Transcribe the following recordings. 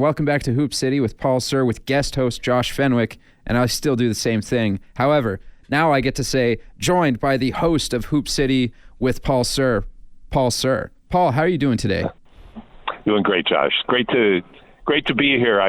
Welcome back to Hoop City with Paul Sir with guest host Josh Fenwick, and I still do the same thing. However, now I get to say, joined by the host of Hoop City with Paul Sir, Paul Sir. Paul, how are you doing today? Doing great, Josh. Great to be here.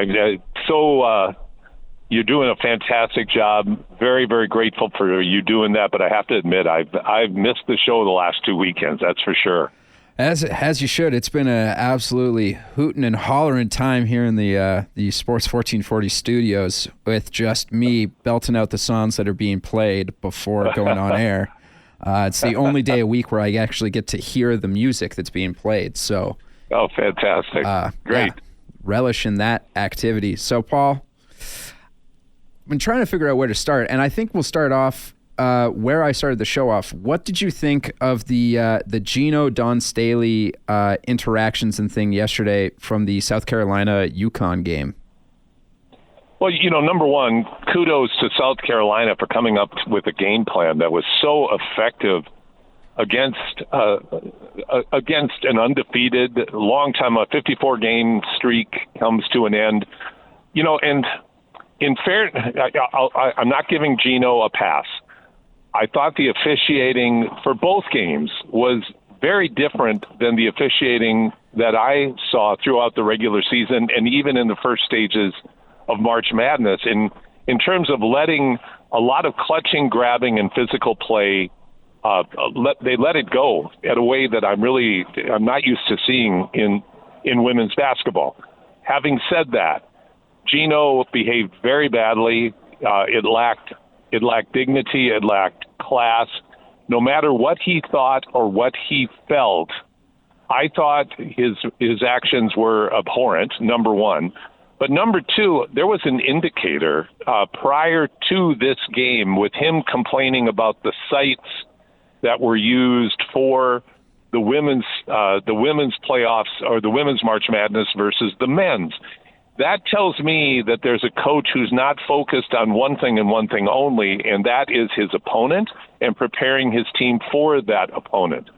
You're doing a fantastic job. Very, very grateful for you doing that. But I have to admit, I've missed the show the last 2 weekends. That's for sure. As you should. It's been an absolutely hooting and hollering time here in the Sports 1440 studios with just me belting out the songs that are being played before going on air. It's the only day a week where I actually get to hear the music that's being played. So, oh, fantastic! Great, yeah, relish in that activity. So, Paul, I've been trying to figure out where to start, and I think we'll start off where I started the show off. What did you think of the Gino Don Staley interactions and thing yesterday from the South Carolina UConn game? Well, number one, kudos to South Carolina for coming up with a game plan that was so effective against an undefeated, long time, a 54-game streak comes to an end. And in fair, I'm not giving Gino a pass. I thought the officiating for both games was very different than the officiating that I saw throughout the regular season and even in the first stages of March Madness. In terms of letting a lot of clutching, grabbing, and physical play, they let it go in a way that I'm not used to seeing in women's basketball. Having said that, Gino behaved very badly. It lacked dignity. It lacked class. No matter what he thought or what he felt, I thought his actions were abhorrent, number one. But number two, there was an indicator prior to this game with him complaining about the sites that were used for the women's playoffs or the women's March Madness versus the men's. That tells me that there's a coach who's not focused on one thing and one thing only, and that is his opponent and preparing his team for that opponent.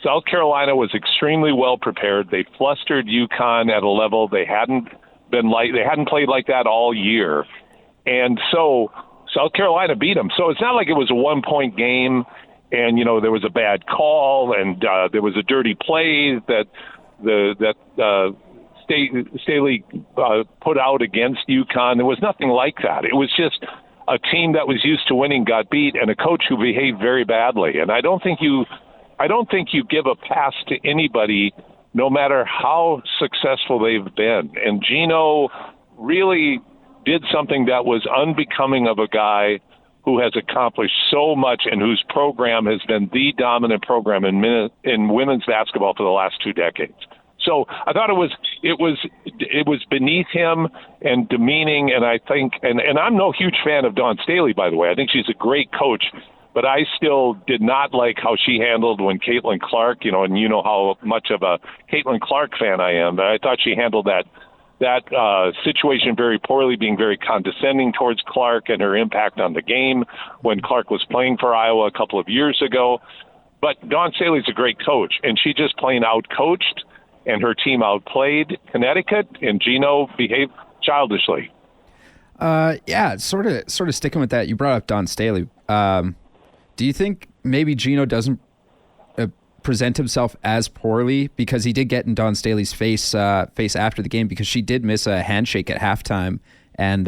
South Carolina was extremely well prepared. They flustered UConn at a level they hadn't played like that all year. And so South Carolina beat them. So it's not like it was a 1-point game and, there was a bad call and there was a dirty play that Staley put out against UConn. There was nothing like that. It was just a team that was used to winning got beat and a coach who behaved very badly. And I don't think you give a pass to anybody, no matter how successful they've been. And Gino really did something that was unbecoming of a guy who has accomplished so much and whose program has been the dominant program in women's basketball for the last 2 decades. So I thought it was beneath him and demeaning, and I think, and I'm no huge fan of Dawn Staley, by the way. I think she's a great coach, but I still did not like how she handled when Caitlin Clark, and you know how much of a Caitlin Clark fan I am, but I thought she handled that situation very poorly, being very condescending towards Clark and her impact on the game when Clark was playing for Iowa a couple of years ago. But Dawn Staley's a great coach, and she just plain out-coached, and her team outplayed Connecticut, and Gino behaved childishly. Yeah, sort of sticking with that. You brought up Dawn Staley. Do you think maybe Gino doesn't present himself as poorly because he did get in Dawn Staley's face after the game because she did miss a handshake at halftime, and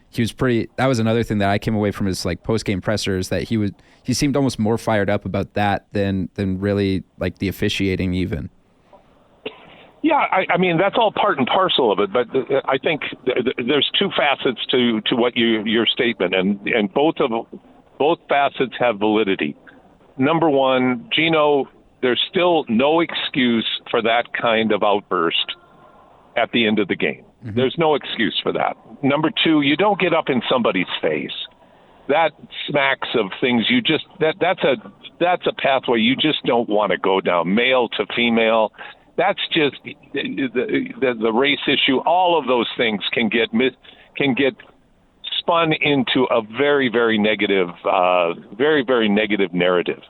he was pretty. That was another thing that I came away from his post game pressers, that he seemed almost more fired up about that than really the officiating even. Yeah, I mean, that's all part and parcel of it, but I think there's 2 facets to what your statement, and both facets have validity. Number one, Gino, there's still no excuse for that kind of outburst at the end of the game. Mm-hmm. There's no excuse for that. Number two, you don't get up in somebody's face. That smacks of things that's a pathway you just don't want to go down, male to female. That's just the race issue. All of those things can get spun into a very, very negative narrative.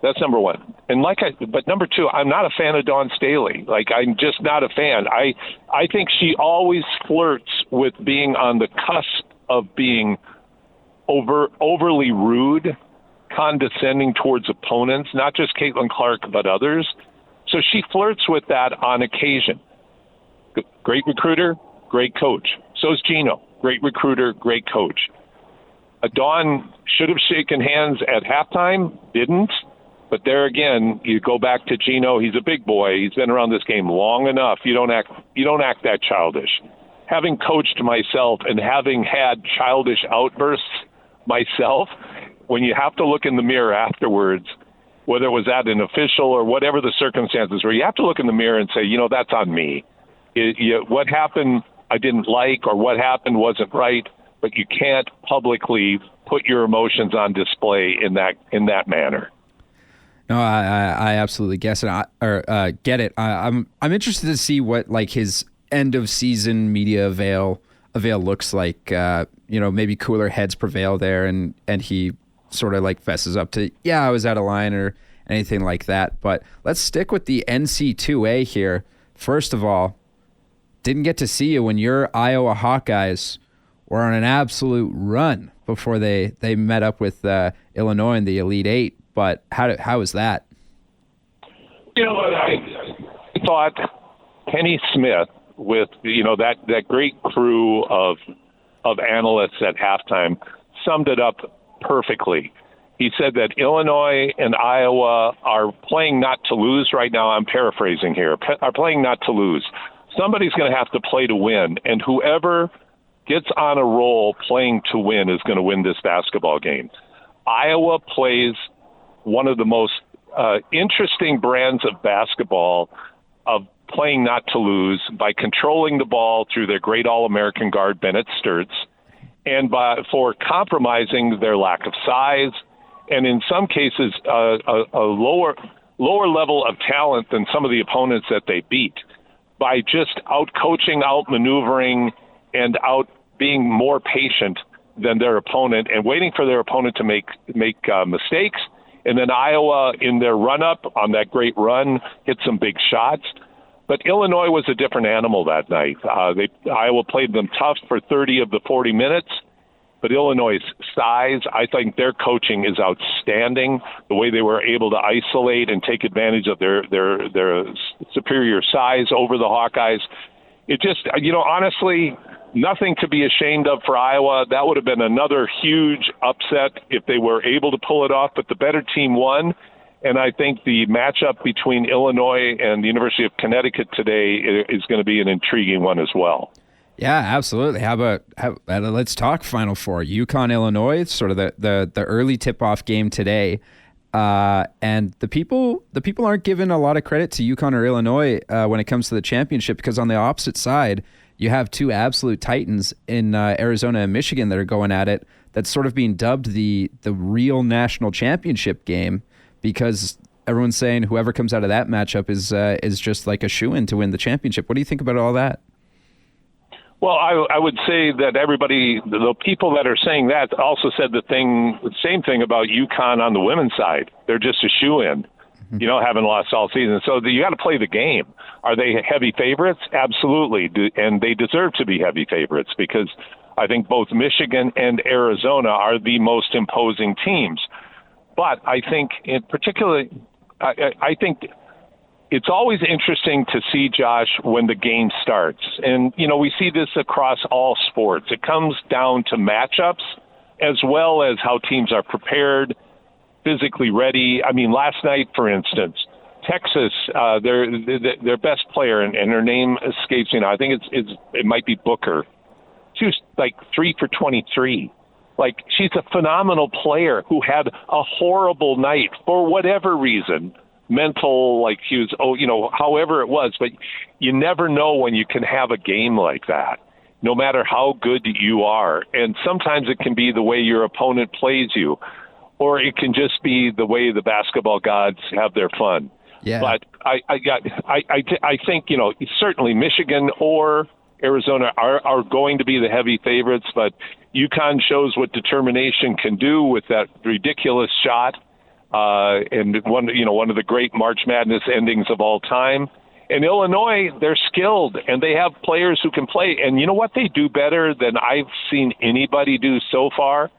That's number one. And but number two, I'm not a fan of Dawn Staley. Like, I'm just not a fan. I think she always flirts with being on the cusp of being overly rude, condescending towards opponents, not just Caitlin Clark, but others. So she flirts with that on occasion. Great recruiter, great coach. So is Gino. Great recruiter, great coach. Dawn should have shaken hands at halftime, didn't. But there again, you go back to Gino. He's a big boy. He's been around this game long enough. You don't act that childish. Having coached myself and having had childish outbursts myself, when you have to look in the mirror afterwards, whether it was at an official or whatever the circumstances were, you have to look in the mirror and say, that's on me. What happened I didn't like, or what happened wasn't right, but you can't publicly put your emotions on display in that manner. No, I absolutely get it. I'm interested to see what like his end of season media avail looks like. Maybe cooler heads prevail there, and he sort of like fesses up to, I was out of line or anything like that. But let's stick with the NC2A here. First of all, didn't get to see you when your Iowa Hawkeyes were on an absolute run before they met up with Illinois in the Elite Eight. But how was that? I thought Kenny Smith with that great crew of analysts at halftime summed it up perfectly. He said that Illinois and Iowa are playing not to lose right now. I'm paraphrasing here. Are playing not to lose. Somebody's going to have to play to win, and whoever gets on a roll playing to win is going to win this basketball game. Iowa plays one of the most interesting brands of basketball of playing not to lose by controlling the ball through their great All-American guard, Bennett Sturtz, and for compromising their lack of size, and in some cases a lower level of talent than some of the opponents that they beat, by just out-coaching, out-maneuvering, and out being more patient than their opponent and waiting for their opponent to make mistakes. And then Iowa, in their run-up on that great run, hit some big shots. But Illinois was a different animal that night. Iowa played them tough for 30 of the 40 minutes. But Illinois' size, I think their coaching is outstanding. The way they were able to isolate and take advantage of their superior size over the Hawkeyes. It just, honestly, nothing to be ashamed of for Iowa. That would have been another huge upset if they were able to pull it off, but the better team won. And I think the matchup between Illinois and the University of Connecticut today is going to be an intriguing one as well. Yeah, absolutely. How about let's talk Final Four. UConn, Illinois, sort of the early tip-off game today. And the people aren't giving a lot of credit to UConn or Illinois when it comes to the championship, because on the opposite side, you have two absolute titans in Arizona and Michigan that are going at it. That's sort of being dubbed the real national championship game, because everyone's saying whoever comes out of that matchup is just like a shoo-in to win the championship. What do you think about all that? Well, I would say that the people that are saying that also said the same thing about UConn on the women's side. They're just a shoo-in, having lost all season. So you got to play the game. Are they heavy favorites? Absolutely. And they deserve to be heavy favorites, because I think both Michigan and Arizona are the most imposing teams. But I think in particular, I think it's always interesting to see, Josh, when the game starts. And, we see this across all sports. It comes down to matchups as well as how teams are prepared, physically ready. I mean, last night, for instance, Texas, their best player, and her name escapes me now. I think it might be Booker. She was like 3 for 23. Like, she's a phenomenal player who had a horrible night for whatever reason. Mental, like she was, however it was, but you never know when you can have a game like that, no matter how good you are. And sometimes it can be the way your opponent plays you, or it can just be the way the basketball gods have their fun. Yeah. But I think, certainly Michigan or Arizona are going to be the heavy favorites, but UConn shows what determination can do with that ridiculous shot and one of the great March Madness endings of all time. And Illinois, they're skilled, and they have players who can play. And you know what they do better than I've seen anybody do so far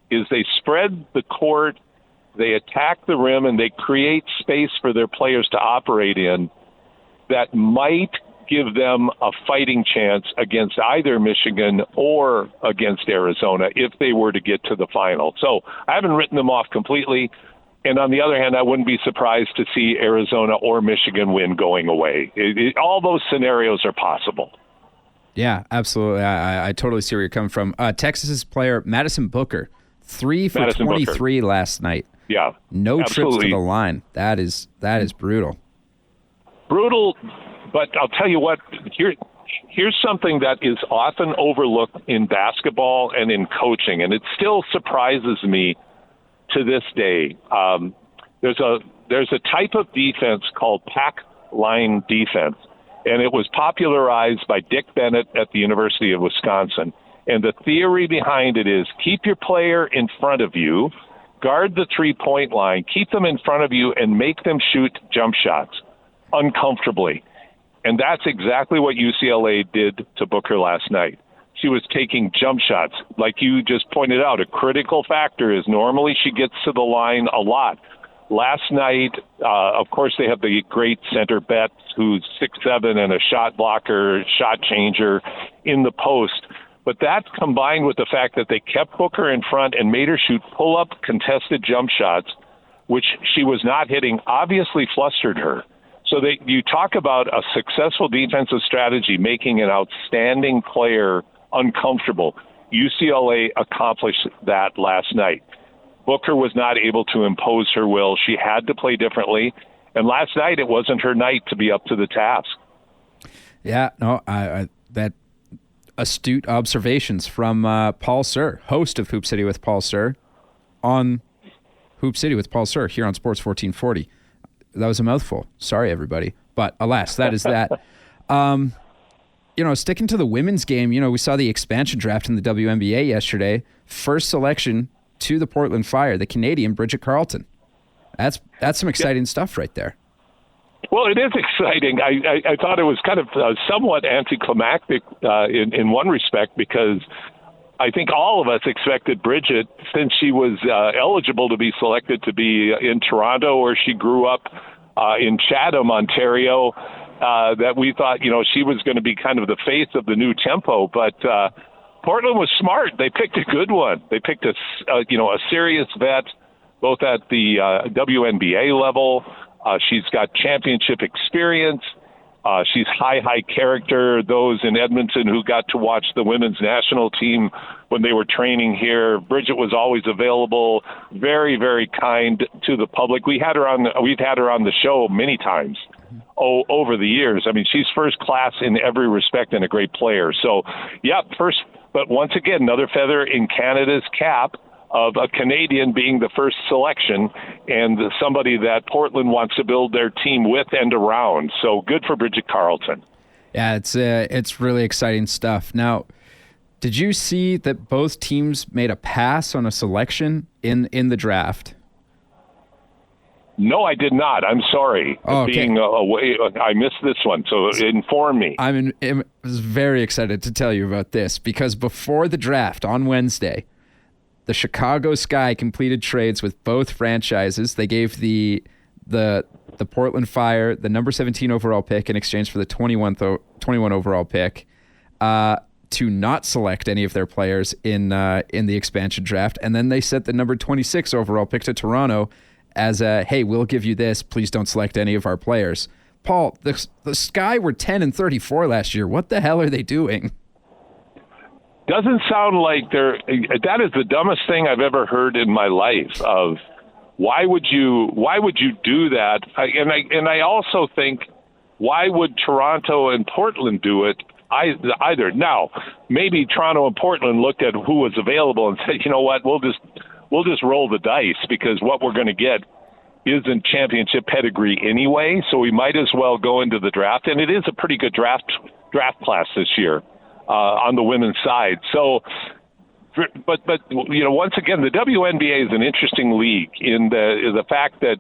is they spread the court, they attack the rim, and they create space for their players to operate in that might give them a fighting chance against either Michigan or against Arizona if they were to get to the final. So I haven't written them off completely. And on the other hand, I wouldn't be surprised to see Arizona or Michigan win going away. All those scenarios are possible. Yeah, absolutely. I totally see where you're coming from. Texas's player, Madison Booker, 3 for 23 last night. Yeah. No absolutely. trips to the line. That is brutal. Brutal, but I'll tell you what, here's something that is often overlooked in basketball and in coaching, and it still surprises me to this day. There's a type of defense called pack line defense, and it was popularized by Dick Bennett at the University of Wisconsin. And the theory behind it is keep your player in front of you, guard the three-point line, keep them in front of you, and make them shoot jump shots uncomfortably. And that's exactly what UCLA did to Booker last night. She was taking jump shots. Like you just pointed out, a critical factor is normally she gets to the line a lot. Last night, of course, they have the great center Betts, who's 6'7" and a shot blocker, shot changer in the post. But that combined with the fact that they kept Booker in front and made her shoot pull-up contested jump shots, which she was not hitting, obviously flustered her. So you talk about a successful defensive strategy making an outstanding player uncomfortable. UCLA accomplished that last night. Booker was not able to impose her will. She had to play differently. And last night, it wasn't her night to be up to the task. Yeah, no, that astute observations from Paul Sir, host of Hoop City with Paul Sir, on Hoop City with Paul Sir here on Sports 1440. That was a mouthful. Sorry, everybody. But alas, that is that. Sticking to the women's game, we saw the expansion draft in the WNBA yesterday. First selection to the Portland Fire, the Canadian Bridget Carleton. That's some exciting stuff right there. Well, it is exciting. I thought it was kind of somewhat anticlimactic in one respect, because I think all of us expected Bridget, since she was eligible to be selected to be in Toronto, or she grew up in Chatham, Ontario, that we thought, she was going to be kind of the face of the new tempo. But Portland was smart. They picked a good one. They picked a serious vet, both at the WNBA level. She's got championship experience. She's high character. Those in Edmonton who got to watch the women's national team when they were training here, Bridget was always available, very, very kind to the public. We've had her on the show many times over the years. I mean, she's first class in every respect and a great player. So, yeah, but once again, another feather in Canada's cap of a Canadian being the first selection, and somebody that Portland wants to build their team with and around. So good for Bridget Carleton. Yeah, it's really exciting stuff. Now, did you see that both teams made a pass on a selection in the draft? No, I did not. I'm sorry. Oh, okay. Being away, I missed this one, so inform me. I was very excited to tell you about this, because before the draft on Wednesday, the Chicago Sky completed trades with both franchises. They gave the Portland Fire the number 17 overall pick in exchange for the 21 overall pick to not select any of their players in the expansion draft. And then they sent the number 26 overall pick to Toronto as a, hey, we'll give you this. Please don't select any of our players. Paul, the Sky were 10-34 last year. What the hell are they doing? Doesn't sound like that is the dumbest thing I've ever heard in my life. Of why would you do that? And I also think, why would Toronto and Portland do it either? Now, maybe Toronto and Portland looked at who was available and said, you know what, we'll just roll the dice, because what we're going to get isn't championship pedigree anyway. So we might as well go into the draft, and it is a pretty good draft class this year. On the women's side. So But once again, the WNBA is an interesting league in the fact that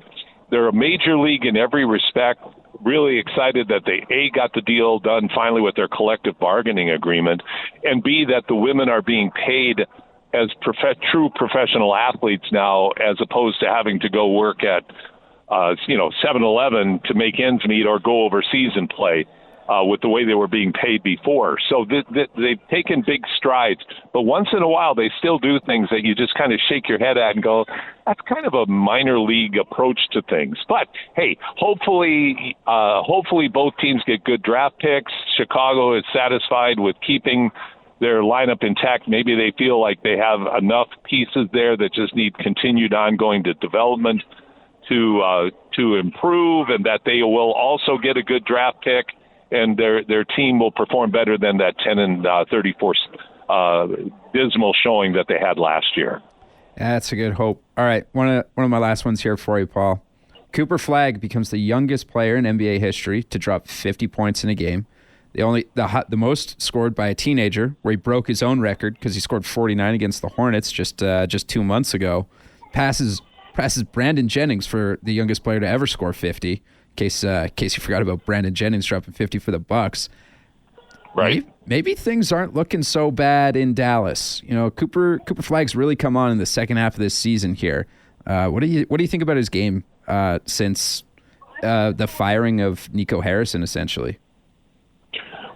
they're a major league in every respect. Really excited that they got the deal done finally with their collective bargaining agreement, and B, that the women are being paid as true professional athletes now, as opposed to having to go work at 7-Eleven to make ends meet or go overseas and play with the way they were being paid before. So they've taken big strides, but once in a while they still do things that you just kind of shake your head at and go, that's kind of a minor league approach to things. But hey, hopefully both teams get good draft picks. Chicago is satisfied with keeping their lineup intact. Maybe they feel like they have enough pieces there that just need continued ongoing development to improve, and that they will also get a good draft pick, and their team will perform better than that 10-34 dismal showing that they had last year. That's a good hope. All right, one of my last ones here for you, Paul. Cooper Flagg becomes the youngest player in NBA history to drop 50 points in a game. The most scored by a teenager, where he broke his own record because he scored 49 against the Hornets just 2 months ago. Passes Brandon Jennings for the youngest player to ever score 50. In case you forgot about Brandon Jennings dropping 50 for the Bucks. Right. Maybe things aren't looking so bad in Dallas. Cooper Flagg's really come on in the second half of this season here. What do you think about his game since the firing of Nico Harrison, essentially?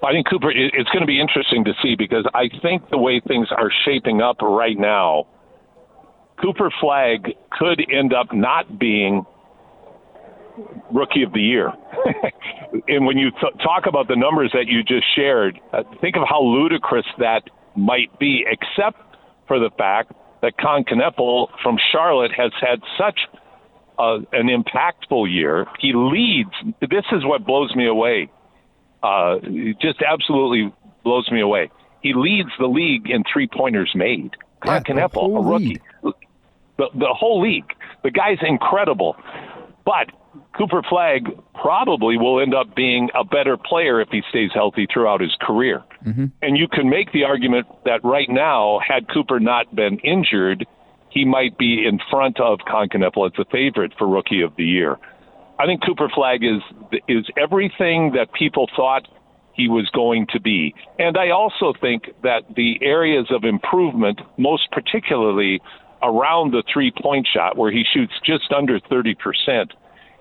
I think Cooper, it's going to be interesting to see, because I think the way things are shaping up right now, Cooper Flagg could end up not being Rookie of the Year. And when you talk about the numbers that you just shared, think of how ludicrous that might be, except for the fact that Con Kneppel from Charlotte has had such an impactful year. He leads. This is what blows me away. Just absolutely blows me away. He leads the league in three-pointers made. Con Kneppel, a rookie. The whole league. The guy's incredible. But Cooper Flagg probably will end up being a better player if he stays healthy throughout his career. Mm-hmm. And you can make the argument that right now, had Cooper not been injured, he might be in front of Con Kneppel as the favorite for Rookie of the Year. I think Cooper Flagg is everything that people thought he was going to be. And I also think that the areas of improvement, most particularly around the three-point shot, where he shoots just under 30%,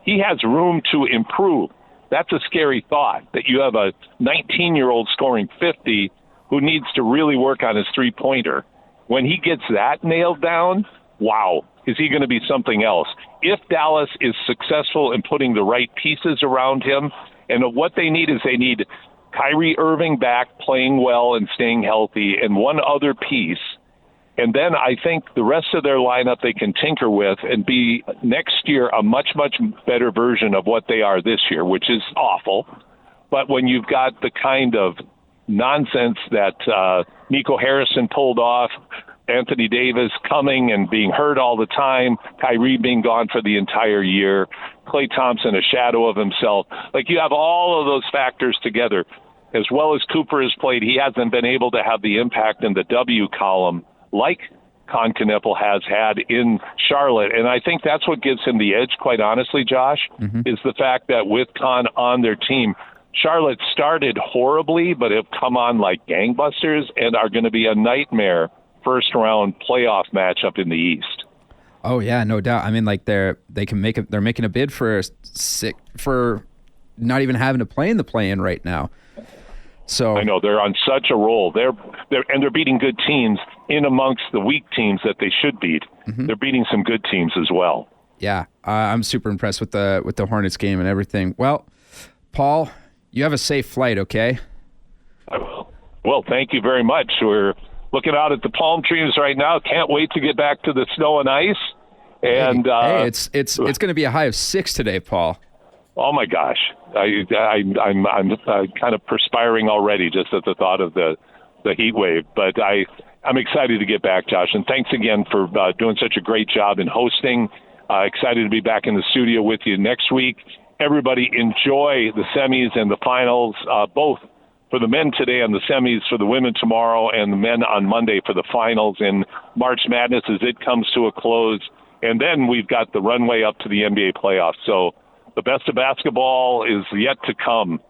he has room to improve. That's a scary thought, that you have a 19-year-old scoring 50 who needs to really work on his three-pointer. When he gets that nailed down, wow, is he going to be something else? If Dallas is successful in putting the right pieces around him, and what they need is they need Kyrie Irving back, playing well and staying healthy, and one other piece. And then I think the rest of their lineup they can tinker with and be next year a much, much better version of what they are this year, which is awful. But when you've got the kind of nonsense that Nico Harrison pulled off, Anthony Davis coming and being hurt all the time, Kyrie being gone for the entire year, Klay Thompson a shadow of himself, like you have all of those factors together. As well as Cooper has played, he hasn't been able to have the impact in the W column like Con Kneppel has had in Charlotte. And I think that's what gives him the edge, quite honestly, Josh, is the fact that with Con on their team, Charlotte started horribly, but have come on like gangbusters and are going to be a nightmare first-round playoff matchup in the East. Oh yeah, no doubt. I mean, like they're making a bid for not even having to play in the play-in right now. So I know they're on such a roll. They're beating good teams in amongst the weak teams that they should beat. Mm-hmm. They're beating some good teams as well. Yeah, I'm super impressed with the Hornets game and everything. Well, Paul, you have a safe flight, okay? I will. Well, thank you very much. We're looking out at the palm trees right now. Can't wait to get back to the snow and ice. And hey, it's going to be a high of 6 today, Paul. Oh my gosh, I'm kind of perspiring already just at the thought of the heat wave. But I'm excited to get back, Josh, and thanks again for doing such a great job in hosting. Excited to be back in the studio with you next week. Everybody enjoy the semis and the finals, both for the men today on the semis, for the women tomorrow, and the men on Monday for the finals in March Madness as it comes to a close. And then we've got the runway up to the NBA playoffs. So the best of basketball is yet to come,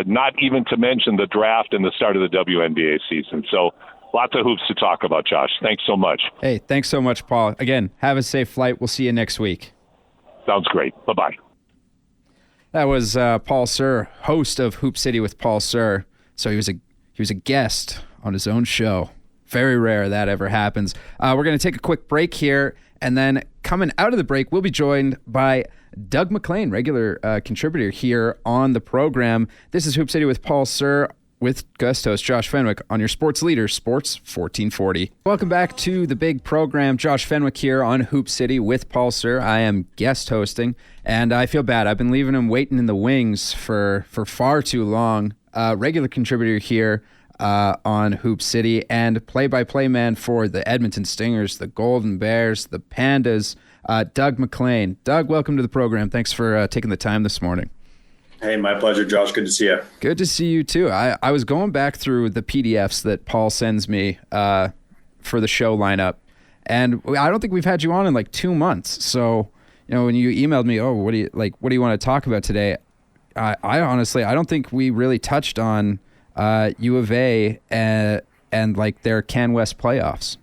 not even to mention the draft and the start of the WNBA season. So lots of hoops to talk about, Josh. Thanks so much. Hey, thanks so much, Paul. Again, have a safe flight. We'll see you next week. Sounds great. Bye-bye. That was Paul Sir, host of Hoop City with Paul Sir. So he was a guest on his own show. Very rare that ever happens. We're going to take a quick break here, and then coming out of the break, we'll be joined by Doug McLean, regular contributor here on the program. This is Hoop City with Paul Sir, with guest host Josh Fenwick on your sports leader, Sports 1440. Welcome back to the big program. Josh Fenwick here on Hoop City with Paul Sir. I am guest hosting, and I feel bad. I've been leaving him waiting in the wings for far too long. Regular contributor here on Hoop City and play-by-play man for the Edmonton Stingers, the Golden Bears, the Pandas, Doug McLean. Doug, welcome to the program. Thanks for taking the time this morning. Hey, my pleasure, Josh. Good to see you. Good to see you, too. I was going back through the PDFs that Paul sends me for the show lineup, and I don't think we've had you on in like 2 months. So, when you emailed me, what do you want to talk about today? I honestly, I don't think we really touched on UofA and like their Can West playoffs.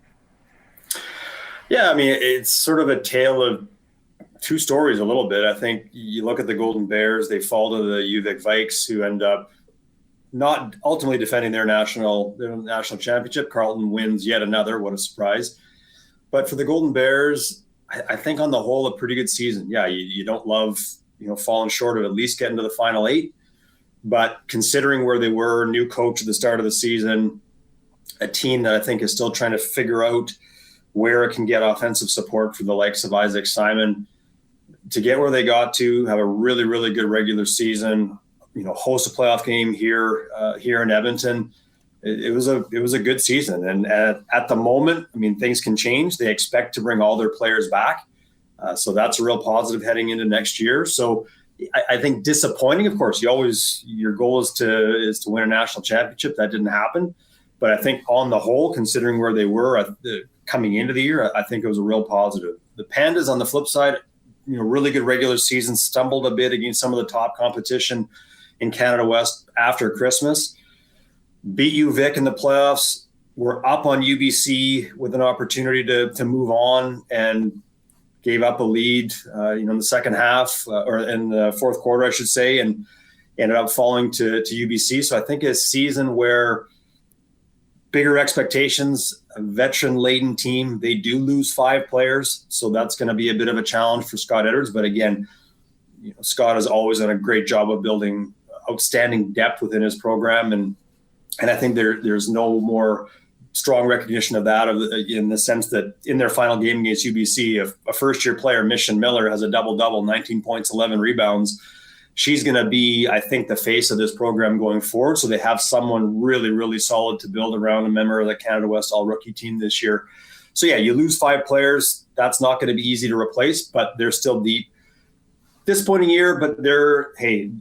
Yeah, I mean, it's sort of a tale of two stories a little bit. I think you look at the Golden Bears, they fall to the UVic Vikes, who end up not ultimately defending their national championship. Carleton wins yet another. What a surprise. But for the Golden Bears, I think on the whole, a pretty good season. Yeah, you don't love, falling short of at least getting to the final 8. But considering where they were, new coach at the start of the season, a team that I think is still trying to figure out where it can get offensive support for the likes of Isaac Simon, to get where they got to, have a really, really good regular season, host a playoff game here in Edmonton. It was a good season. And at the moment, I mean, things can change. They expect to bring all their players back. So that's a real positive heading into next year. So I think disappointing, of course, your goal is to win a national championship. That didn't happen. But I think on the whole, considering where they were coming into the year, I think it was a real positive. The Pandas on the flip side, really good regular season, stumbled a bit against some of the top competition in Canada West after Christmas. Beat UVic in the playoffs. We're up on UBC with an opportunity to move on, and gave up a lead, in the second half or in the fourth quarter, I should say, and ended up falling to UBC. So I think a season where bigger expectations, a veteran-laden team, they do lose 5 players. So that's going to be a bit of a challenge for Scott Edwards. But again, Scott has always done a great job of building outstanding depth within his program. And I think there's no more strong recognition of that in the sense that in their final game against UBC, a first-year player, Mission Miller, has a double-double, 19 points, 11 rebounds. She's going to be, I think, the face of this program going forward. So they have someone really, really solid to build around, a member of the Canada West All-Rookie team this year. So, yeah, you lose 5 players. That's not going to be easy to replace, but they're still deep. Disappointing year, but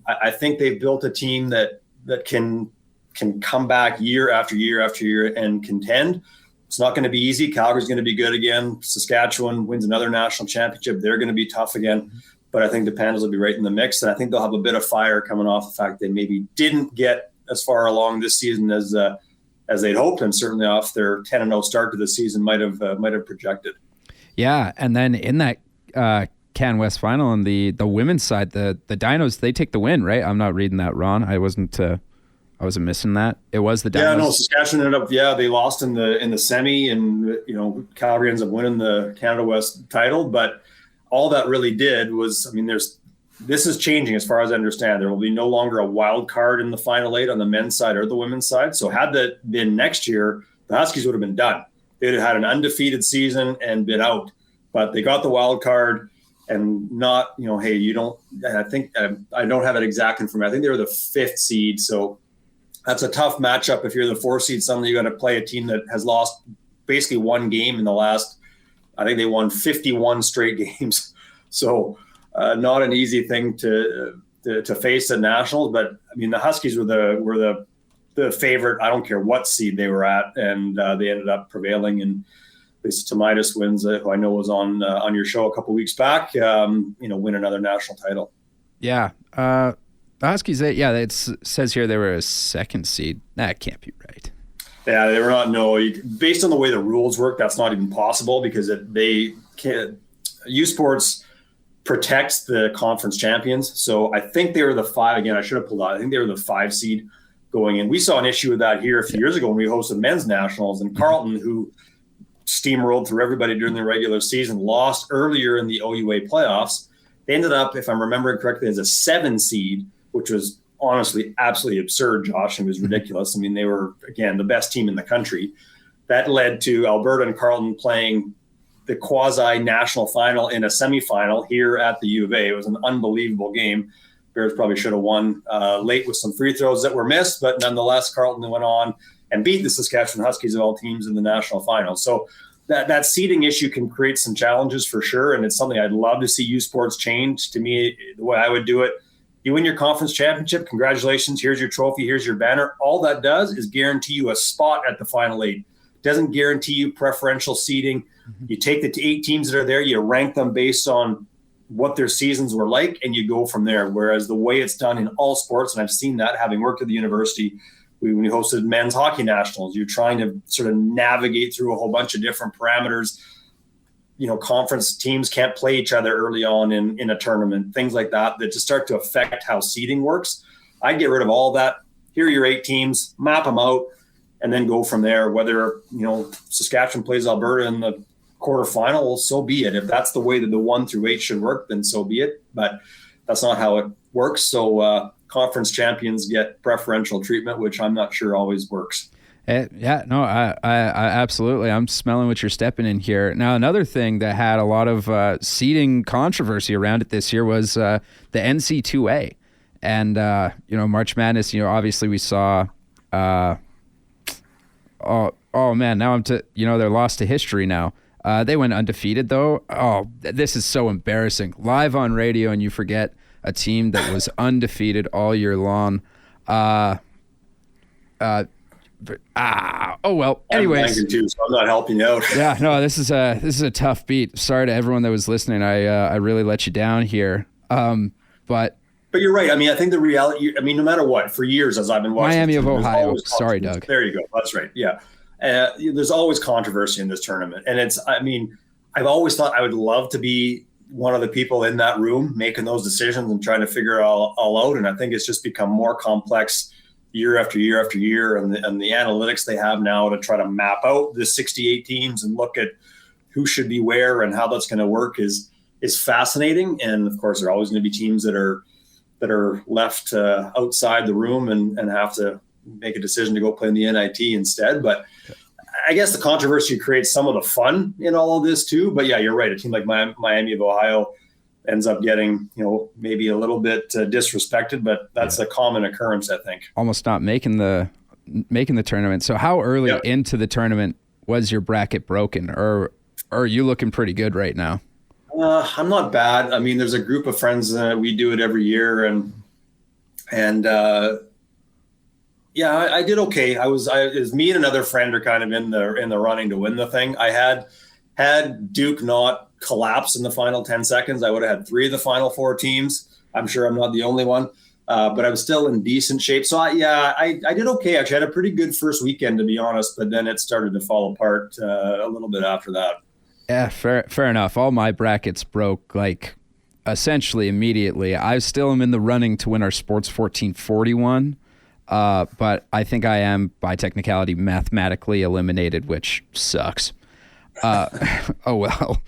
I think they've built a team that can come back year after year after year and contend. It's not going to be easy. Calgary's going to be good again. Saskatchewan wins another national championship. They're going to be tough again. But I think the Pandas will be right in the mix. And I think they'll have a bit of fire coming off the fact they maybe didn't get as far along this season as they'd hoped. And certainly off their 10-0 start to the season might have projected. Yeah. And then in that Can West final on the women's side, the Dinos, they take the win, right? I'm not reading that wrong. I wasn't missing that. It was the Dinos. Yeah, no, Saskatchewan ended up, they lost in the semi, and Calgary ends up winning the Canada West title. But all that really did was, I mean, this is changing as far as I understand. There will be no longer a wild card in the final 8 on the men's side or the women's side. So had that been next year, the Huskies would have been done. They'd have had an undefeated season and been out. But they got the wild card, and not, hey, you don't, I think, I don't have it exact information. I think they were the 5th seed. So that's a tough matchup. If you're the 4th seed, suddenly you got to play a team that has lost basically one game in the last, I think they won 51 straight games. So not an easy thing to face at nationals. But I mean, the Huskies were the the favorite. I don't care what seed they were at, and they ended up prevailing. And Lisa Tomaitis wins, who I know was on your show a couple weeks back. Win another national title. Yeah, the Huskies. It says here they were a second seed. That can't be right. Yeah, they were not. No, based on the way the rules work, that's not even possible because they can't. U Sports protects the conference champions. So I think they were the 5. Again, I should have pulled out. I think they were the 5 seed going in. We saw an issue with that here a few years ago when we hosted men's nationals, and Carleton, who steamrolled through everybody during the regular season, lost earlier in the OUA playoffs. They ended up, if I'm remembering correctly, as a 7 seed, which was honestly absolutely absurd, Josh. It was ridiculous. I mean, they were, again, the best team in the country. That led to Alberta and Carleton playing the quasi-national final in a semifinal here at the U of A. It was an unbelievable game. Bears probably should have won late with some free throws that were missed, but nonetheless, Carleton went on and beat the Saskatchewan Huskies of all teams in the national final. So that seeding issue can create some challenges for sure, and it's something I'd love to see U Sports change. To me, the way I would do it, you win your conference championship, congratulations, here's your trophy, here's your banner. All that does is guarantee you a spot at the Final 8. Doesn't guarantee you preferential seeding. You take the 8 teams that are there, you rank them based on what their seasons were like, and you go from there. Whereas the way it's done in all sports, and I've seen that having worked at the university, when we hosted men's hockey nationals, you're trying to sort of navigate through a whole bunch of different parameters. Conference teams can't play each other early on in a tournament, things like that just start to affect how seeding works. I'd get rid of all that. Here are your 8 teams, map them out, and then go from there. Whether, Saskatchewan plays Alberta in the quarterfinal, so be it. If that's the way that the 1 through 8 should work, then so be it. But that's not how it works. So conference champions get preferential treatment, which I'm not sure always works. I absolutely. I'm smelling what you're stepping in here. Now, another thing that had a lot of seeding controversy around it this year was the NC2A. And, March Madness, obviously we saw oh man, now they're lost to history now. They went undefeated though. Oh, this is so embarrassing. Live on radio and you forget a team that was undefeated all year long. Oh well. Anyways, I'm too, so I'm not helping you out. Yeah, no, this is a tough beat. Sorry to everyone that was listening. I really let you down here. But you're right. I mean, I think the reality. I mean, no matter what, for years as I've been watching Miami of Ohio. Sorry, Doug. There you go. That's right. Yeah. There's always controversy in this tournament, and I've always thought I would love to be one of the people in that room making those decisions and trying to figure it all out. And I think it's just become more complex year after year after year, and the analytics they have now to try to map out the 68 teams and look at who should be where and how that's going to work is fascinating. And of course, there are always going to be teams that are left outside the room and have to make a decision to go play in the NIT instead. But I guess the controversy creates some of the fun in all of this too. But yeah, you're right. A team like Miami of Ohio ends up getting, maybe a little bit disrespected, but that's a common occurrence, I think. Almost not making the tournament. So how early into the tournament was your bracket broken, or are you looking pretty good right now? I'm not bad. I mean, there's a group of friends we do it every year, and I did okay. It was me and another friend are kind of in the running to win the thing. I had Duke not collapse in the final 10 seconds, I would have had 3 of the final 4 teams. I'm sure I'm not the only one, but I was still in decent shape. So I did okay. Actually, I had a pretty good first weekend, to be honest, but then it started to fall apart a little bit after that. Yeah, fair enough. All my brackets broke essentially immediately. I still am in the running to win our Sports 1441, but I think I am by technicality mathematically eliminated, which sucks. Oh well.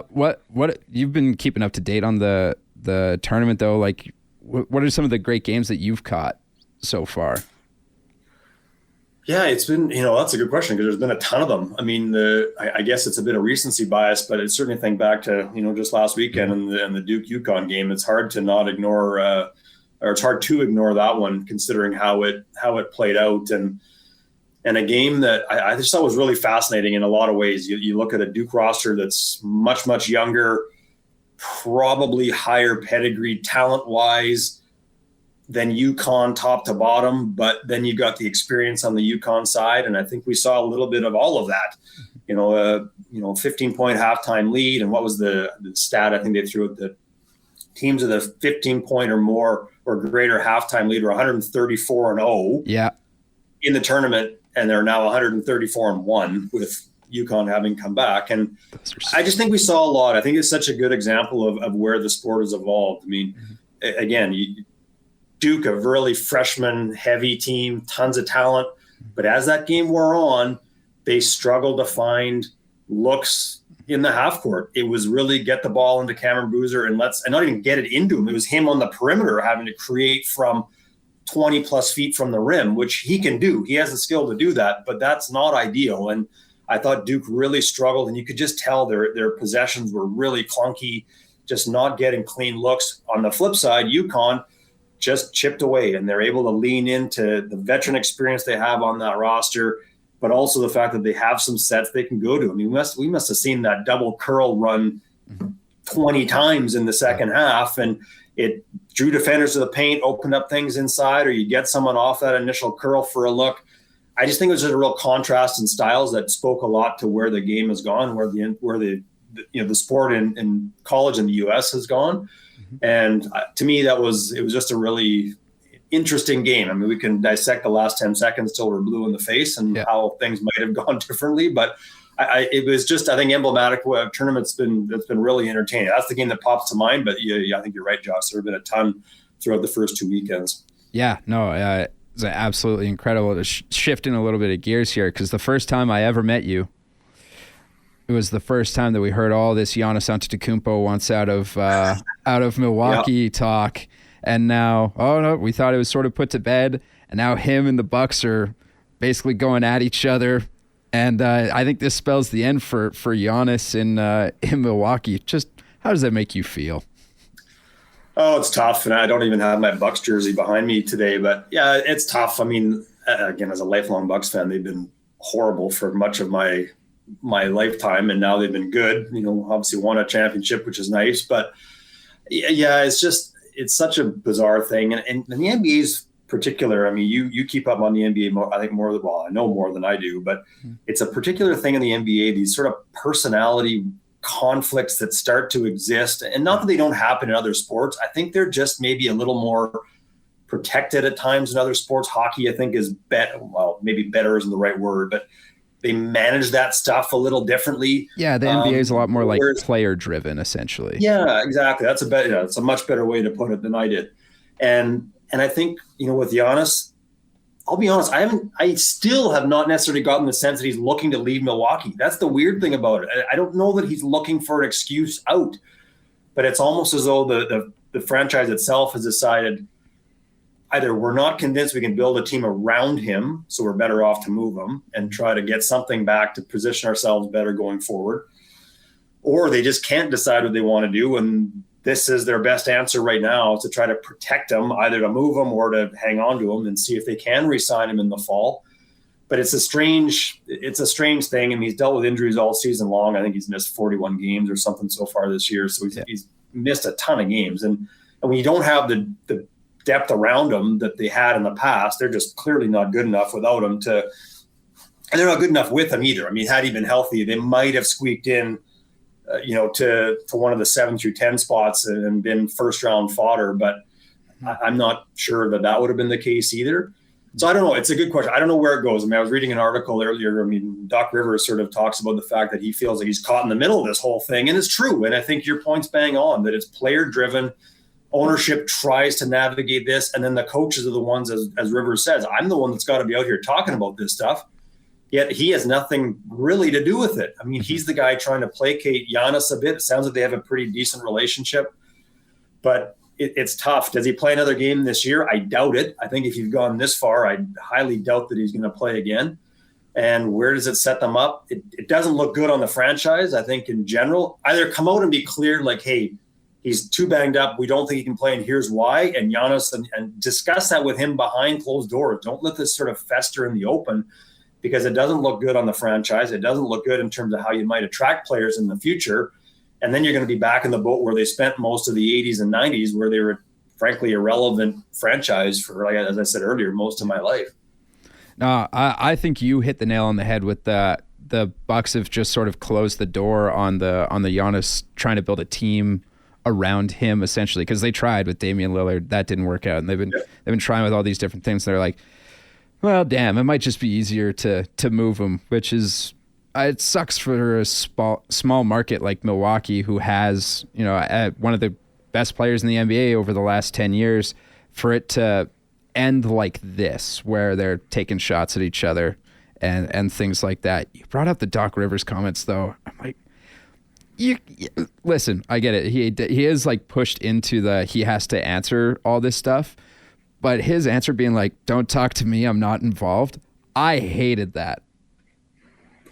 What you've been keeping up to date on the tournament though? Like, what are some of the great games that you've caught so far? Yeah, it's been, that's a good question because there's been a ton of them. I mean, I guess it's a bit of recency bias, but it's certainly think back to, just last weekend and the Duke UConn game. It's hard to not ignore, or it's hard to ignore that one considering how it played out. And a game that I just thought was really fascinating in a lot of ways. You look at a Duke roster that's much, much younger, probably higher pedigree talent-wise, than UConn top to bottom, but then you got the experience on the UConn side. And I think we saw a little bit of all of that, 15-point halftime lead. And what was the stat? I think they threw it that teams with a 15-point or more or greater halftime lead were 134-0 in the tournament. And they're now 134-1 with UConn having come back. And I just think we saw a lot. I think it's such a good example of where the sport has evolved. I mean, again, Duke, a really freshman heavy team, tons of talent. But as that game wore on, they struggled to find looks in the half court. It was really get the ball into Cameron Boozer and not even get it into him. It was him on the perimeter having to create from 20 plus feet from the rim, which he can do. He has the skill to do that, but that's not ideal. And I thought Duke really struggled, and you could just tell their possessions were really clunky, just not getting clean looks. On the flip side, UConn just chipped away, and they're able to lean into the veteran experience they have on that roster, but also the fact that they have some sets they can go to. I mean, we must have seen that double curl run 20 times in the second half, and it drew defenders to the paint, opened up things inside, or you get someone off that initial curl for a look. I just think it was just a real contrast in styles that spoke a lot to where the game has gone, where the sport in college in the U.S. has gone. And to me, it was just a really interesting game. I mean, we can dissect the last 10 seconds till we're blue in the face and how things might have gone differently. But it was just, I think, emblematic of a tournament that's been really entertaining. That's the game that pops to mind. But I think you're right, Josh. There have been a ton throughout the first 2 weekends. Yeah, no, it's absolutely incredible. To shifting a little bit of gears here, because the first time I ever met you, it was the first time that we heard all this Giannis Antetokounmpo wants out of Milwaukee talk, and now we thought it was sort of put to bed, and now him and the Bucks are basically going at each other, and I think this spells the end for Giannis in Milwaukee. Just how does that make you feel? Oh, it's tough, and I don't even have my Bucks jersey behind me today, but yeah, it's tough. I mean, again, as a lifelong Bucks fan, they've been horrible for much of my lifetime, and now they've been good. Obviously won a championship, which is nice, but yeah, it's such a bizarre thing. And the NBA's particular, I mean, you keep up on the NBA more, I think I know more than I do, but it's a particular thing in the NBA, these sort of personality conflicts that start to exist, and not that they don't happen in other sports. I think they're just maybe a little more protected at times in other sports. Hockey, I think, is better. Well, maybe better isn't the right word, but they manage that stuff a little differently. Yeah, the NBA is a lot more like player driven, essentially. Yeah, exactly. That's it's a much better way to put it than I did. And I think, with Giannis, I'll be honest, I still have not necessarily gotten the sense that he's looking to leave Milwaukee. That's the weird thing about it. I don't know that he's looking for an excuse out, but it's almost as though the franchise itself has decided either we're not convinced we can build a team around him, so we're better off to move him and try to get something back to position ourselves better going forward, or they just can't decide what they want to do, and this is their best answer right now, is to try to protect him, either to move him or to hang on to him and see if they can re-sign him in the fall. But it's a strange thing, and he's dealt with injuries all season long. I think he's missed 41 games or something so far this year, so he's missed a ton of games. And when you don't have the depth around them that they had in the past, they're just clearly not good enough without him and they're not good enough with him either. I mean, had he been healthy, they might have squeaked in, to one of the 7 through 10 spots and been first round fodder, but I'm not sure that would have been the case either. So I don't know. It's a good question. I don't know where it goes. I mean, I was reading an article earlier. I mean, Doc Rivers sort of talks about the fact that he feels like he's caught in the middle of this whole thing, and it's true. And I think your point's bang on, that it's player driven. Ownership tries to navigate this, and then the coaches are the ones, as Rivers says, I'm the one that's got to be out here talking about this stuff. Yet he has nothing really to do with it. I mean, he's the guy trying to placate Giannis a bit. It sounds like they have a pretty decent relationship, but it's tough. Does he play another game this year? I doubt it. I think if you've gone this far, I highly doubt that he's going to play again. And where does it set them up? It doesn't look good on the franchise, I think, in general. Either come out and be clear, like, hey, he's too banged up, we don't think he can play, and here's why. And Giannis, and discuss that with him behind closed doors. Don't let this sort of fester in the open, because it doesn't look good on the franchise. It doesn't look good in terms of how you might attract players in the future. And then you're going to be back in the boat where they spent most of the 80s and 90s, where they were frankly irrelevant franchise for, like, as I said earlier, most of my life. No, I think you hit the nail on the head with the Bucks have just sort of closed the door on the Giannis trying to build a team around him, essentially, because they tried with Damian Lillard, that didn't work out, and they've been trying with all these different things. They're like, well, damn, it might just be easier to move him, which is it sucks for a small market like Milwaukee, who has one of the best players in the NBA over the last 10 years, for it to end like this, where they're taking shots at each other and things like that. You brought up the Doc Rivers comments, though. I'm like, listen, I get it. He is like pushed into he has to answer all this stuff, but his answer being like, "Don't talk to me, I'm not involved." I hated that.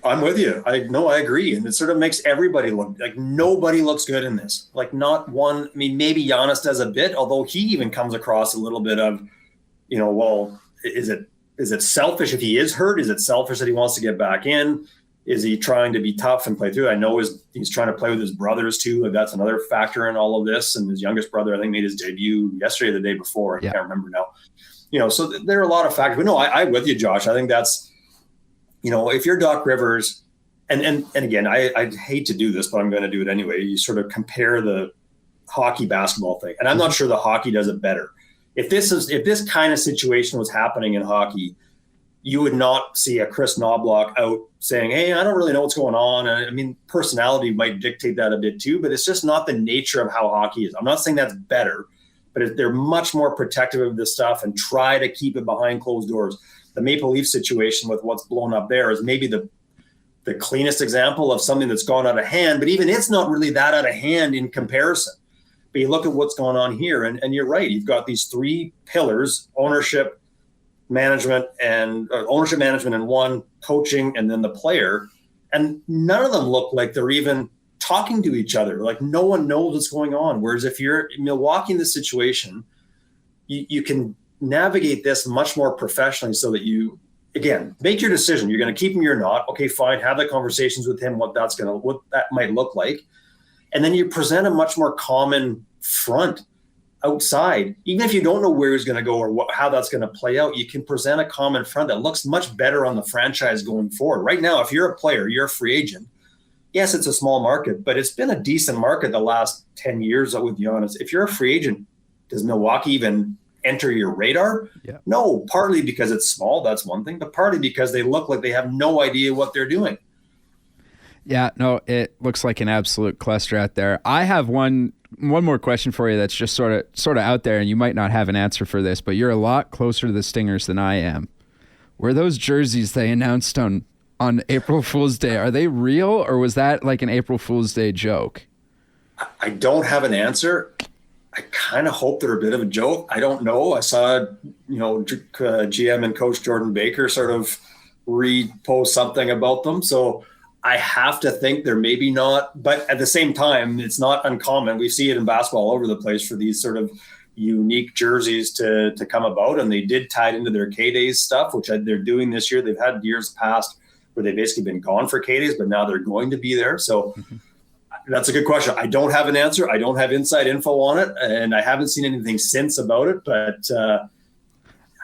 I'm with you. I agree. And it sort of makes everybody look like nobody looks good in this. Like not one, I mean, maybe Giannis does a bit, although he even comes across a little bit of, well, is it selfish if he is hurt? Is it selfish that he wants to get back in? Is he trying to be tough and play through? I know he's trying to play with his brothers too. Like that's another factor in all of this. And his youngest brother, I think, made his debut yesterday or the day before. I can't remember now. So there are a lot of factors. But no, I'm with you, Josh. I think that's, if you're Doc Rivers, and again, I hate to do this, but I'm going to do it anyway. You sort of compare the hockey basketball thing, and I'm not sure the hockey does it better. If this kind of situation was happening in hockey, you would not see a Chris Knobloch out saying, "Hey, I don't really know what's going on." And I mean, personality might dictate that a bit too, but it's just not the nature of how hockey is. I'm not saying that's better, but they're much more protective of this stuff and try to keep it behind closed doors. The Maple Leaf situation with what's blown up there is maybe the cleanest example of something that's gone out of hand, but even it's not really that out of hand in comparison. But you look at what's going on here, and you're right. You've got these three pillars: ownership, management, and one, coaching, and then the player. And none of them look like they're even talking to each other. Like no one knows what's going on. Whereas if you're Milwaukee in this situation, you can navigate this much more professionally so that you, again, make your decision. You're going to keep him, you're not. Okay, fine. Have the conversations with him, what that might look like. And then you present a much more common front outside. Even if you don't know where he's going to go or how that's going to play out, you can present a common front that looks much better on the franchise going forward. Right now, if you're a player, you're a free agent. Yes, it's a small market, but it's been a decent market the last 10 years with Giannis. If you're a free agent, does Milwaukee even enter your radar? Yeah. No, partly because it's small, that's one thing, but partly because they look like they have no idea what they're doing. Yeah, no, it looks like an absolute cluster out there. I have one more question for you that's just sort of out there, and you might not have an answer for this, but you're a lot closer to the Stingers than I am. Were those jerseys they announced on April Fool's Day, are they real, or was that like an April Fool's Day joke? I don't have an answer. I kind of hope they're a bit of a joke. I don't know. I saw, GM and coach Jordan Baker sort of repost something about them. So I have to think they're maybe not, but at the same time, it's not uncommon. We see it in basketball all over the place for these sort of unique jerseys to come about. And they did tie it into their K-Days stuff, which they're doing this year. They've had years past where they've basically been gone for K-Days, but now they're going to be there. So that's a good question. I don't have an answer. I don't have inside info on it, and I haven't seen anything since about it, but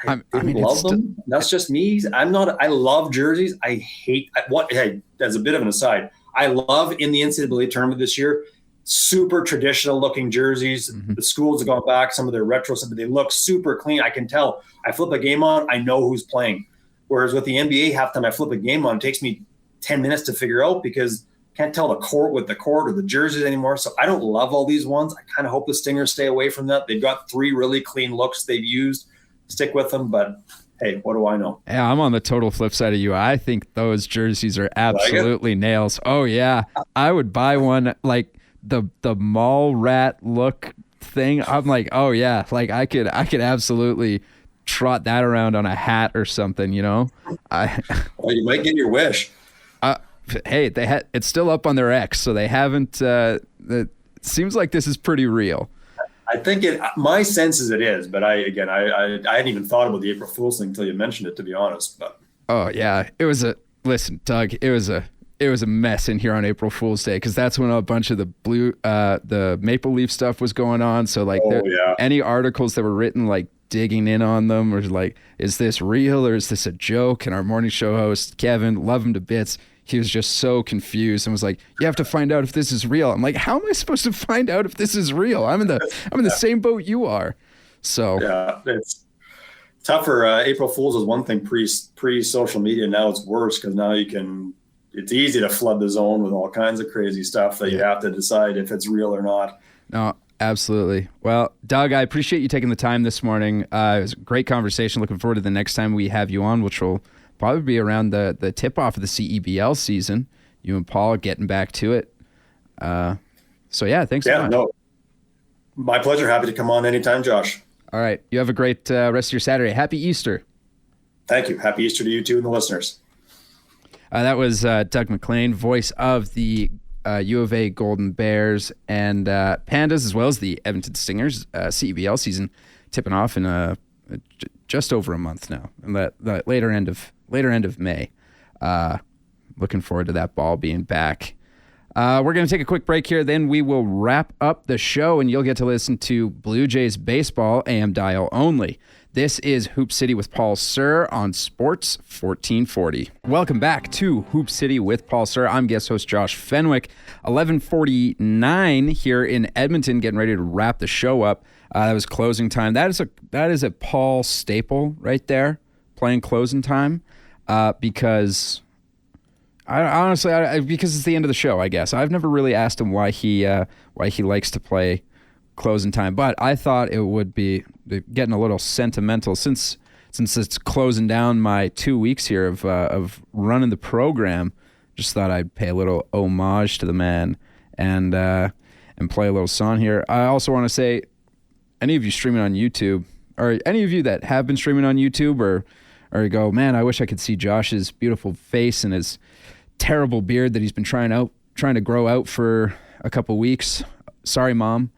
I love them. That's just me. I love jerseys. As a bit of an aside, I love in the NCAA tournament this year, super traditional looking jerseys. Mm-hmm. The schools have gone back, some of their retro stuff, but they look super clean. I can tell. I flip a game on, I know who's playing. Whereas with the NBA, half the time I flip a game on, it takes me 10 minutes to figure out because can't tell the court with the court or the jerseys anymore. So I don't love all these ones. I kind of hope the Stingers stay away from that. They've got 3 really clean looks they've used. Stick with them. But hey, what do I know? Yeah, I'm on the total flip side of you. I think those jerseys are absolutely nails. Oh yeah. I would buy one like the mall rat look thing. I'm like, oh yeah, like I could absolutely trot that around on a hat or something, Well, you might get your wish. Hey, it's still up on their X, so they haven't. It seems like this is pretty real. I think my sense is it is, but I hadn't even thought about the April Fool's thing until you mentioned it, to be honest. But oh yeah, listen, Doug, it was it was a mess in here on April Fool's Day because that's when a bunch of the Maple Leaf stuff was going on. So like, any articles that were written like digging in on them or like, is this real or is this a joke? And our morning show host Kevin, love him to bits, he was just so confused and was like, you have to find out if this is real. I'm like, how am I supposed to find out if this is real? I'm in the same boat you are. So yeah, it's tougher. April Fool's was one thing pre social media. Now it's worse because now it's easy to flood the zone with all kinds of crazy stuff that you have to decide if it's real or not. No, absolutely. Well, Doug, I appreciate you taking the time this morning. It was a great conversation. Looking forward to the next time we have you on, which will probably be around the tip-off of the CEBL season. You and Paul getting back to it. So, yeah, thanks so much. No, my pleasure. Happy to come on anytime, Josh. All right. You have a great rest of your Saturday. Happy Easter. Thank you. Happy Easter to you too and the listeners. That was Doug McLean, voice of the UofA Golden Bears and Pandas, as well as the Edmonton Stingers. CEBL season tipping off in just over a month now, and that later end of May. Looking forward to that ball being back. We're going to take a quick break here. Then we will wrap up the show, and you'll get to listen to Blue Jays baseball, AM dial only. This is Hoop City with Paul Sir on Sports 1440. Welcome back to Hoop City with Paul Sir. I'm guest host Josh Fenwick. 11:49 here in Edmonton, getting ready to wrap the show up. That was closing time. That is a Paul staple right there, playing closing time, because because it's the end of the show. I guess I've never really asked him why he likes to play closing time, but I thought it would be getting a little sentimental since it's closing down my 2 weeks here of running the program. Just thought I'd pay a little homage to the man and play a little song here. I also want to say, any of you streaming on YouTube, or any of you that have been streaming on YouTube, or go, man, I wish I could see Josh's beautiful face and his terrible beard that he's been trying to grow out for a couple weeks. Sorry, Mom.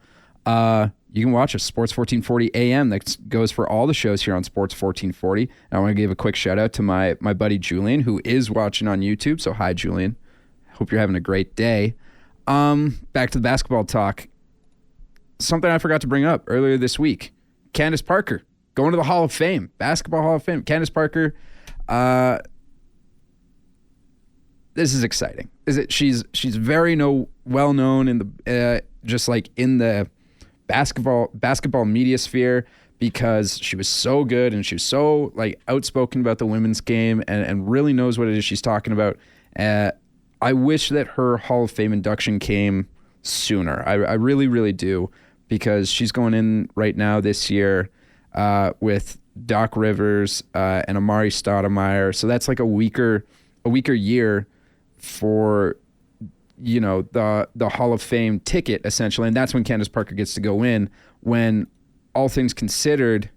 You can watch us, Sports 1440 AM. That goes for all the shows here on Sports 1440. And I want to give a quick shout out to my buddy Julian, who is watching on YouTube. So hi, Julian. Hope you're having a great day. Back to the basketball talk. Something I forgot to bring up earlier this week. Candace Parker going to the Hall of Fame, Basketball Hall of Fame. Candace Parker. This is exciting. She's very well known in the just like in the basketball media sphere because she was so good and she was so like outspoken about the women's game and really knows what it is she's talking about. I wish that her Hall of Fame induction came sooner. I really, really do, because she's going in right now this year with Doc Rivers and Amari Stoudemire. So that's like a weaker year for the Hall of Fame ticket, essentially, and that's when Candace Parker gets to go in. When all things considered,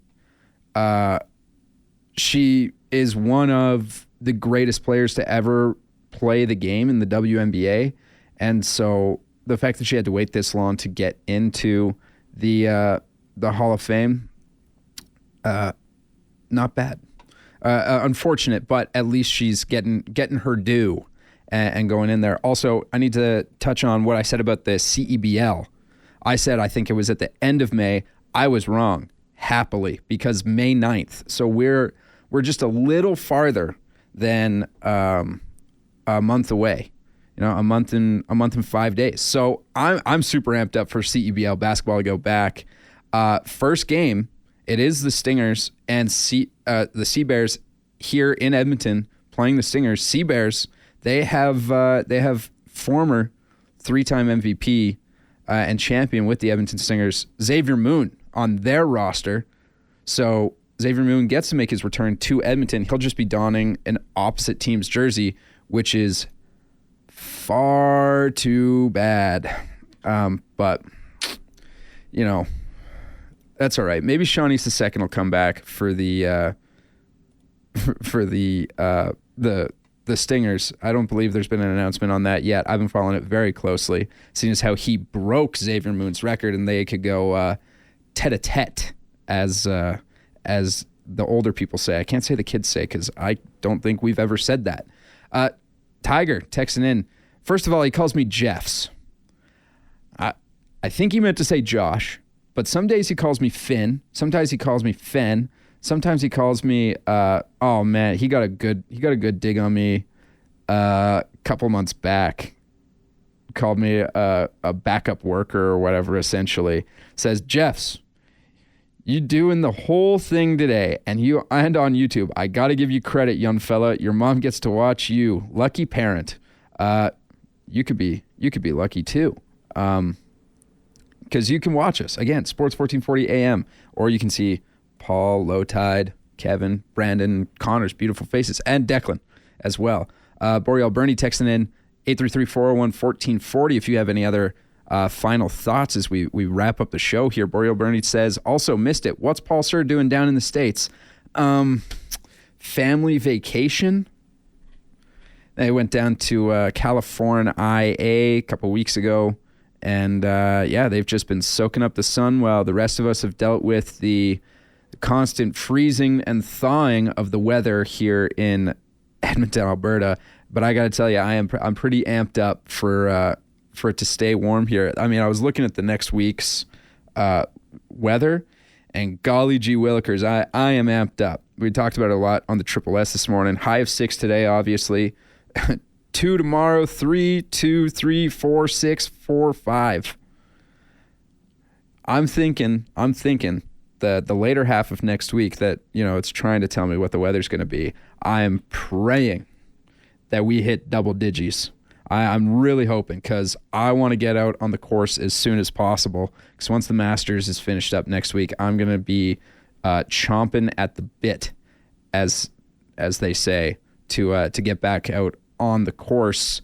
she is one of the greatest players to ever play the game in the WNBA, and so the fact that she had to wait this long to get into the Hall of Fame, not bad. Unfortunate, but at least she's getting her due and going in there. Also, I need to touch on what I said about the CEBL. I said I think it was at the end of May. I was wrong, happily, because May 9th. So we're just a little farther than a month away. A month and 5 days. So I'm super amped up for CEBL basketball to go back. First game, it is the Stingers and the Sea Bears here in Edmonton playing the Stingers. Sea Bears, they have former 3-time MVP and champion with the Edmonton Stingers, Xavier Moon, on their roster. So Xavier Moon gets to make his return to Edmonton. He'll just be donning an opposite team's jersey, which is far too bad. But that's all right. Maybe Shawnee II will come back for the Stingers. I don't believe there's been an announcement on that yet. I've been following it very closely, seeing as how he broke Xavier Moon's record, and they could go tete-a-tete, as the older people say. I can't say the kids say, because I don't think we've ever said that. Tiger texting in. First of all, he calls me Jeffs. I think he meant to say Josh, but some days he calls me Finn. Sometimes he calls me Fen. Sometimes he calls me. Oh man, he got a good dig on me. A couple months back, called me a backup worker or whatever. Essentially, says Jeffs, you doing the whole thing today, and on YouTube. I got to give you credit, young fella. Your mom gets to watch you. Lucky parent. You could be lucky too. Because you can watch us again, Sports 1440 AM, or you can see Paul, Lowtide, Kevin, Brandon, Connor's beautiful faces, and Declan as well. Boreal Bernie texting in 833-401-1440 if you have any other final thoughts as we wrap up the show here. Boreal Bernie says, also missed it. What's Paul Sir doing down in the States? Family vacation. They went down to California a couple weeks ago. And they've just been soaking up the sun while the rest of us have dealt with the constant freezing and thawing of the weather here in Edmonton, Alberta. But I got to tell you, I'm pretty amped up for it to stay warm here. I mean, I was looking at the next week's weather, and golly gee willikers, I am amped up. We talked about it a lot on the Triple S this morning. High of 6 today, obviously. 2 tomorrow, 3, 2, 3, 4, 6, 4, 5. I'm thinking the later half of next week that, it's trying to tell me what the weather's going to be. I am praying that we hit double digits. I'm really hoping, because I want to get out on the course as soon as possible, because once the Masters is finished up next week, I'm going to be chomping at the bit, as they say, to get back out on the course.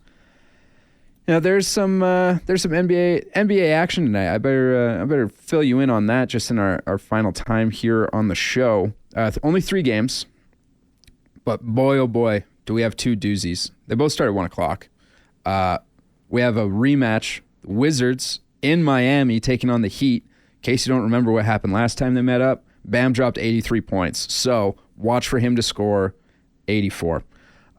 There's some NBA action tonight. I better fill you in on that just in our final time here on the show. Only 3 games, but boy oh boy, do we have 2 doozies. They both start at 1:00. We have a rematch. The Wizards in Miami taking on the Heat. In case you don't remember what happened last time they met up, Bam dropped 83 points. So watch for him to score 84.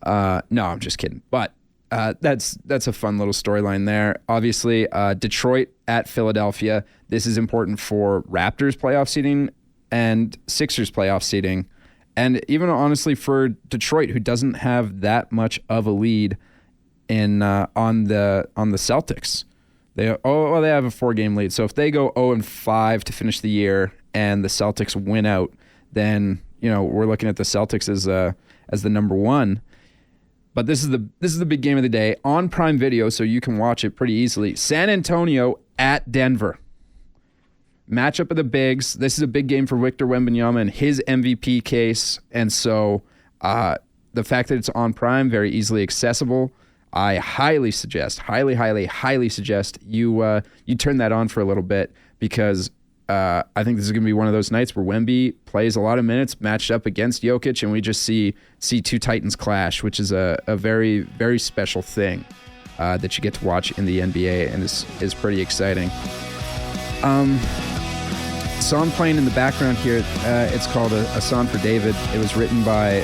No, I'm just kidding. But that's a fun little storyline there. Obviously, Detroit at Philadelphia. This is important for Raptors playoff seeding and Sixers playoff seeding, and even honestly for Detroit, who doesn't have that much of a lead in on the Celtics. They have a 4-game lead. So if they go 0-5 to finish the year and the Celtics win out, then we're looking at the Celtics as the number 1. But this is the big game of the day on Prime Video, so you can watch it pretty easily. San Antonio at Denver. Matchup of the bigs. This is a big game for Victor Wembanyama and his MVP case. And so the fact that it's on Prime, very easily accessible, I highly suggest you turn that on for a little bit, because I think this is going to be one of those nights where Wemby plays a lot of minutes matched up against Jokic, and we just see 2 Titans clash, which is a very, very special thing that you get to watch in the NBA, and is pretty exciting. Song playing in the background here, it's called a Song for David. It was written by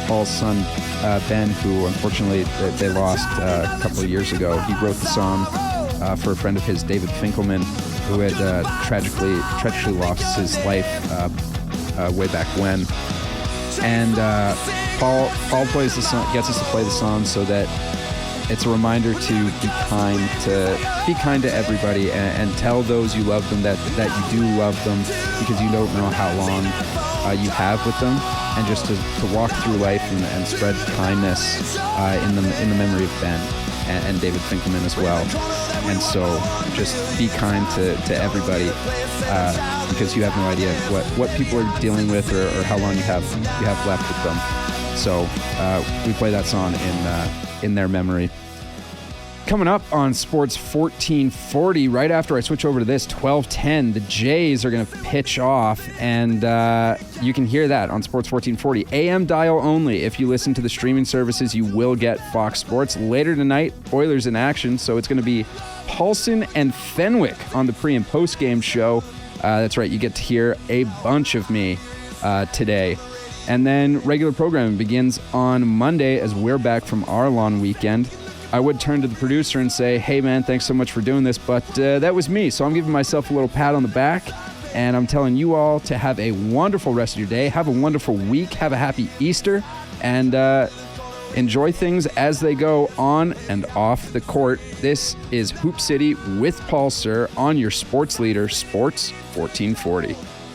Paul's son, Ben, who unfortunately they lost a couple of years ago. He wrote the song for a friend of his, David Finkelman, who had tragically lost his life way back when. And Paul plays the song, gets us to play the song so that it's a reminder to be kind to everybody, and tell those you love them that you do love them, because you don't know how long you have with them, and just to walk through life and spread kindness in the memory of Ben and David Finkelman as well. And so just be kind to everybody, because you have no idea what people are dealing with or how long you have left with them. So we play that song in their memory. Coming up on Sports 1440, right after I switch over to this, 12:10, the Jays are going to pitch off, and you can hear that on Sports 1440. AM dial only. If you listen to the streaming services, you will get Fox Sports. Later tonight, Oilers in action, so it's going to be Paulson and Fenwick on the pre- and post-game show. That's right, you get to hear a bunch of me today. And then regular programming begins on Monday as we're back from our long weekend. I would turn to the producer and say, hey man, thanks so much for doing this, but that was me. So I'm giving myself a little pat on the back, and I'm telling you all to have a wonderful rest of your day. Have a wonderful week. Have a happy Easter, and enjoy things as they go on and off the court. This is Hoop City with Paul Sir on your sports leader, Sports 1440.